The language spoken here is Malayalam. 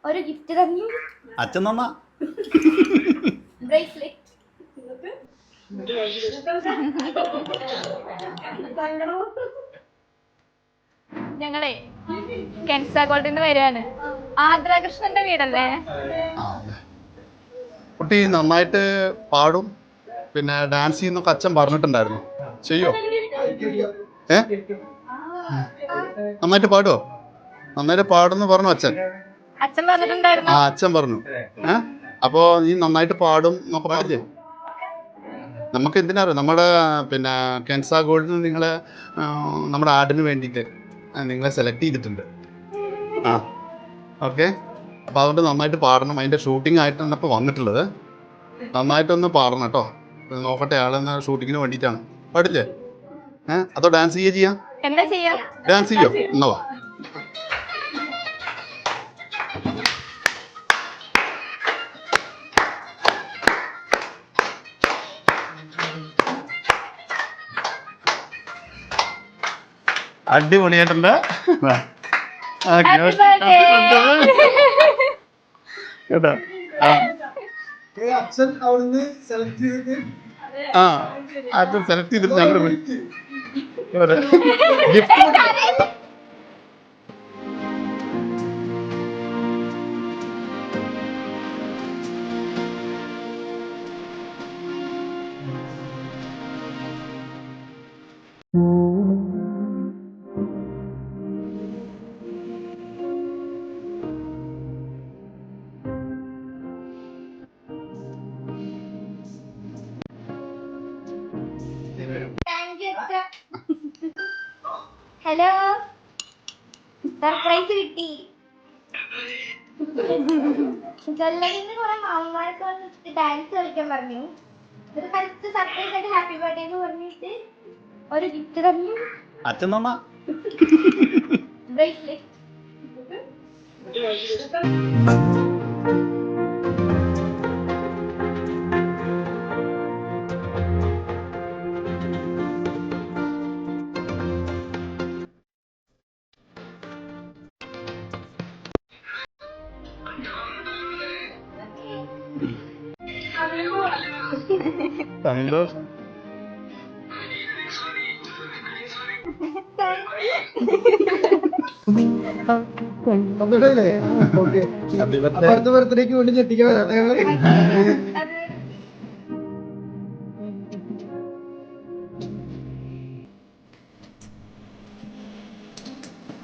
ഒരു ഗിഫ്റ്റ് തന്നു. അച്ഛൻ തന്നാ ബ്രേസ്ലെറ്റ്. ഞങ്ങളെ കെൻസ ഗോൾഡിന്ന് വരികയാണ്. ആദ്രകൃഷ്ണന്റെ വീടല്ലേ? കുട്ടി നന്നായിട്ട് പാടും, പിന്നെ ഡാൻസ് ചെയ്യുന്നൊക്കെ അച്ഛൻ പറഞ്ഞിട്ടുണ്ടായിരുന്നു. ചെയ്യോ? നന്നായിട്ട് പാടുവോ? നന്നായിട്ട് പാടുന്ന് പറഞ്ഞു അച്ഛൻ. അച്ഛൻ പറഞ്ഞിട്ടുണ്ടായിരുന്നു. അച്ഛൻ പറഞ്ഞു. അപ്പോ നീ നന്നായിട്ട് പാടും എന്നൊക്കെ പറഞ്ഞേ. നമുക്ക് എന്തിനറിയാം, നമ്മുടെ പിന്നെ കെൻസ ഗോൾഡിന് നിങ്ങളെ നമ്മുടെ ആഡിന് വേണ്ടിയിട്ട് നിങ്ങളെ സെലക്ട് ചെയ്തിട്ടുണ്ട്. ഓക്കെ. അപ്പോൾ അതുകൊണ്ട് നന്നായിട്ട് പാടണം. അതിൻ്റെ ഷൂട്ടിംഗ് ആയിട്ടാണ് ഇപ്പോൾ വന്നിട്ടുള്ളത്. നന്നായിട്ടൊന്ന് പാടണം കേട്ടോ. നോക്കട്ടെ, ആളെന്ന ഷൂട്ടിങ്ങിന് വേണ്ടിയിട്ടാണ്. പാടില്ലേ? അതോ ഡാൻസ് ചെയ്യാം? എന്താ ചെയ്യാ? ഡാൻസ് ചെയ്യോ? എന്നോ അടിപൊളിയായിട്ടുണ്ട്. കേട്ടോ? അച്ഛൻ അവിടുന്ന് സെലക്ട് ചെയ്തിട്ട് അത് സെലക്ട് ചെയ്തിട്ട് ഞങ്ങൾ ഗിഫ്റ്റ്. ഹലോ, സർപ്രൈസ് കിട്ടി. ജ്വല്ലറിന്ന് കുറെ മാമന്മാരൊക്കെ വന്നിട്ട് ഡാൻസ് കളിക്കാൻ പറഞ്ഞു. ഒരു ഫസ്റ്റ് സർപ്രൈസ് ആയിട്ട് ഹാപ്പി ബർത്ത്ഡേ എന്ന് പറഞ്ഞിട്ട് ഒരു ഗിഫ്റ്റ് തന്നു. അച്ഛൻ തന്നാ ബ്രേസ്ലെറ്റ്. സന്തോഷം. അടുത്ത ബർത്ത്ഡേക്ക് വേണ്ടി ഞെട്ടിക്കാൻ വരാം.